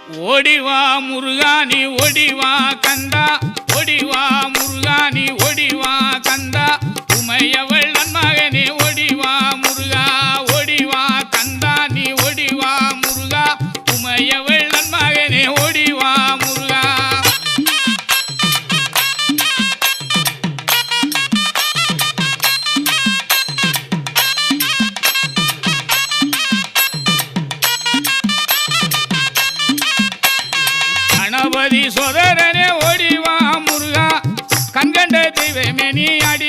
ஓடிவா முருகா நீ ஓடிவா கந்தா, ஓடிவா முருகா நீ ஓடிவா கந்தா, உமையவள் நன்மகனே ஓடிவா முருகா, ஓடிவா கந்தா நீ ஓடிவா முருகா, உமையவள் நன்மகனே ஓடிவா முருகா. கணபதி சோதரனே ஓடிவா முருகா, கண்கண்ட தெய்வமே நீ அடி